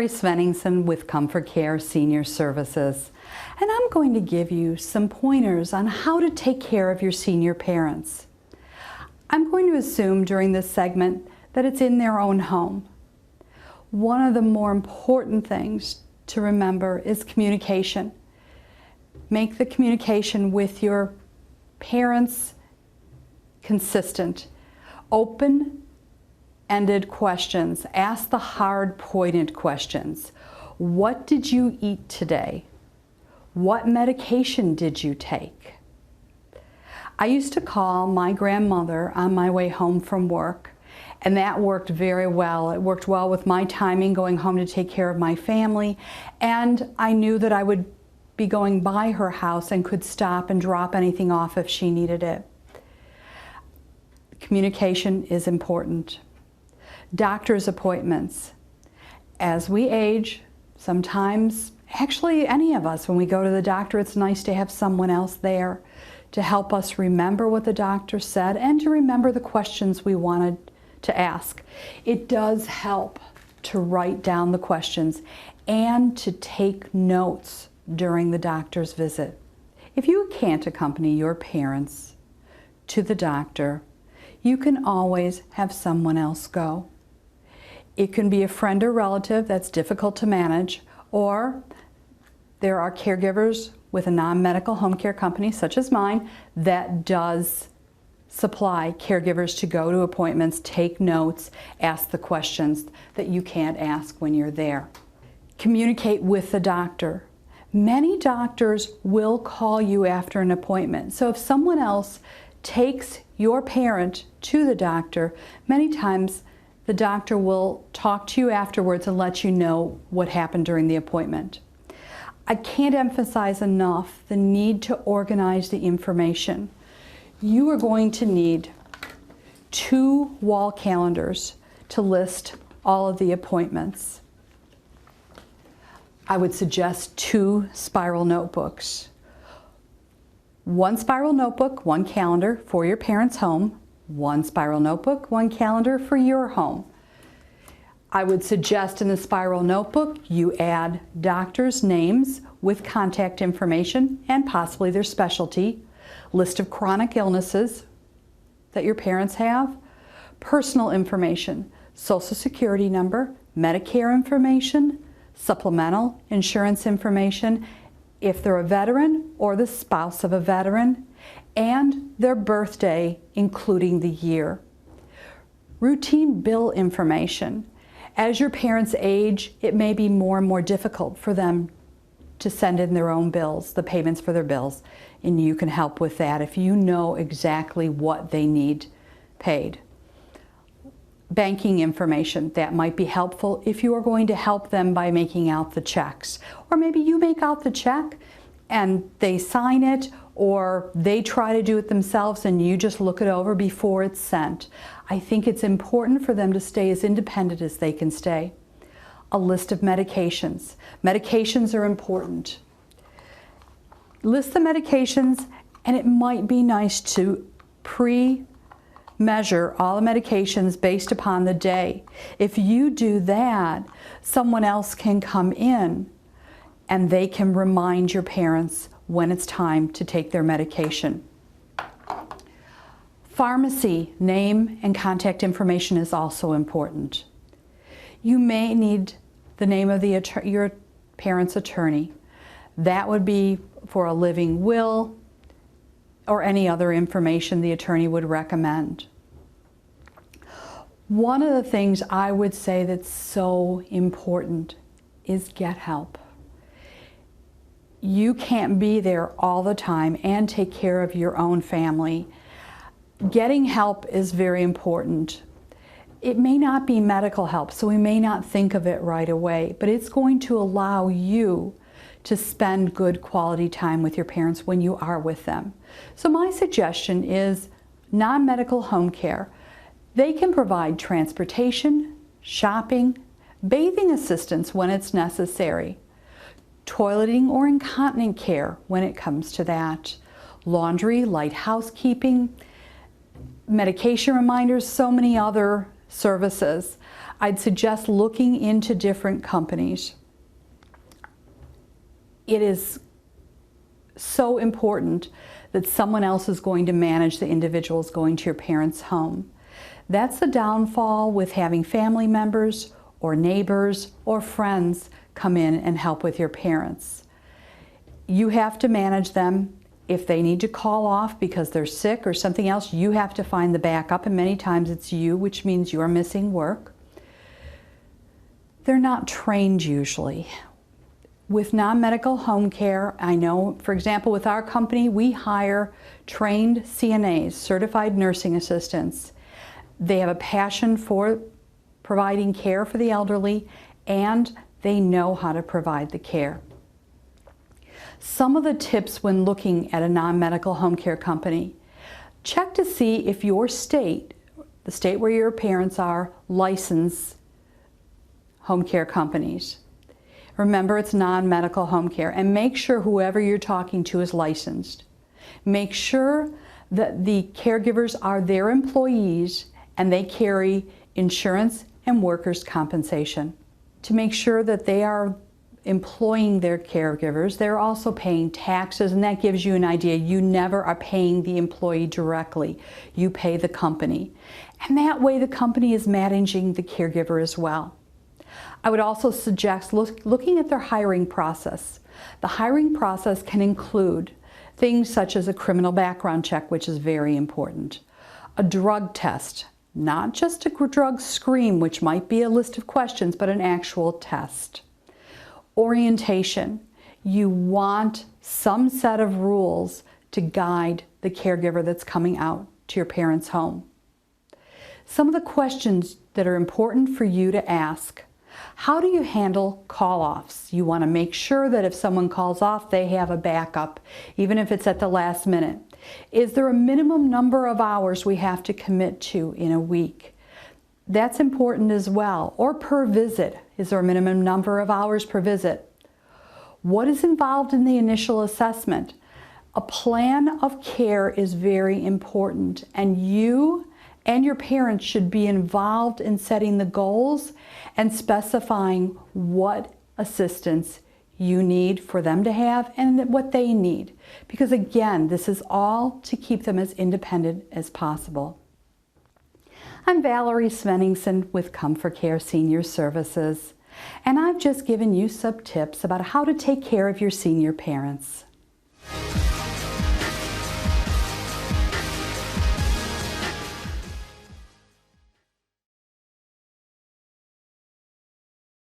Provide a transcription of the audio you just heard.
Valerie Svenningsen with ComForcare Senior Services, and I'm going to give you some pointers on how to take care of your senior parents. I'm going to assume during this segment that it's in their own home. One of the more important things to remember is communication. Make the communication with your parents consistent. Open-ended questions. Ask the hard, pointed questions. What did you eat today? What medication did you take? I used to call my grandmother on my way home from work, and that worked very well. It worked well with my timing going home to take care of my family, and I knew that I would be going by her house and could stop and drop anything off if she needed it. Communication is important. Doctor's appointments. As we age, sometimes, actually any of us, when we go to the doctor, it's nice to have someone else there to help us remember what the doctor said and to remember the questions we wanted to ask. It does help to write down the questions and to take notes during the doctor's visit. If you can't accompany your parents to the doctor, you can always have someone else go. It can be a friend or relative that's difficult to manage, or there are caregivers with a non-medical home care company such as mine that does supply caregivers to go to appointments, take notes, ask the questions that you can't ask when you're there. Communicate with the doctor. Many doctors will call you after an appointment. So if someone else takes your parent to the doctor, many times the doctor will talk to you afterwards and let you know what happened during the appointment. I can't emphasize enough the need to organize the information. You are going to need 2 wall calendars to list all of the appointments. I would suggest 2 spiral notebooks. 1 spiral notebook, 1 calendar for your parents' home. 1 spiral notebook, 1 calendar for your home. I would suggest in the spiral notebook you add doctors' names with contact information and possibly their specialty, list of chronic illnesses that your parents have, personal information, Social Security number, Medicare information, supplemental insurance information, if they're a veteran or the spouse of a veteran, and their birthday, including the year. Routine bill information. As your parents age, it may be more and more difficult for them to send in their own bills, the payments for their bills, and you can help with that if you know exactly what they need paid. Banking information, that might be helpful if you are going to help them by making out the checks. Or maybe you make out the check and they sign it, or they try to do it themselves and you just look it over before it's sent. I think it's important for them to stay as independent as they can stay. A list of medications. Medications are important. List the medications, and it might be nice to measure all the medications based upon the day. If you do that, someone else can come in and they can remind your parents when it's time to take their medication. Pharmacy name and contact information is also important. You may need the name of your parents' attorney. That would be for a living will or any other information the attorney would recommend. One of the things I would say that's so important is get help. You can't be there all the time and take care of your own family. Getting help is very important. It may not be medical help, so we may not think of it right away, but it's going to allow you to spend good quality time with your parents when you are with them. So my suggestion is non-medical home care. They can provide transportation, shopping, bathing assistance when it's necessary, toileting or incontinent care when it comes to that, laundry, light housekeeping, medication reminders, so many other services, I'd suggest looking into different companies. It is so important that someone else is going to manage the individuals going to your parents' home. That's the downfall with having family members or neighbors or friends come in and help with your parents. You have to manage them. If they need to call off because they're sick or something else, you have to find the backup, and many times it's you, which means you're missing work. They're not trained usually. With non-medical home care, I know, for example, with our company, we hire trained CNAs, certified nursing assistants. They have a passion for providing care for the elderly, and they know how to provide the care. Some of the tips when looking at a non-medical home care company: check to see if your state, the state where your parents are, license home care companies. Remember, it's non-medical home care, and make sure whoever you're talking to is licensed. Make sure that the caregivers are their employees and they carry insurance and workers' compensation. To make sure that they are employing their caregivers, they're also paying taxes, and that gives you an idea. You never are paying the employee directly. You pay the company. And that way the company is managing the caregiver as well. I would also suggest looking at their hiring process. The hiring process can include things such as a criminal background check, which is very important, a drug test, not just a drug screen, which might be a list of questions, but an actual test. Orientation. You want some set of rules to guide the caregiver that's coming out to your parents' home. Some of the questions that are important for you to ask: how do you handle call-offs? You want to make sure that if someone calls off, they have a backup, even if it's at the last minute. Is there a minimum number of hours we have to commit to in a week? That's important as well. Or per visit. Is there a minimum number of hours per visit? What is involved in the initial assessment? A plan of care is very important, and you and your parents should be involved in setting the goals and specifying what assistance you need for them to have and what they need. Because again, this is all to keep them as independent as possible. I'm Valerie Svenningsen with ComForcare Senior Services, and I've just given you some tips about how to take care of your senior parents.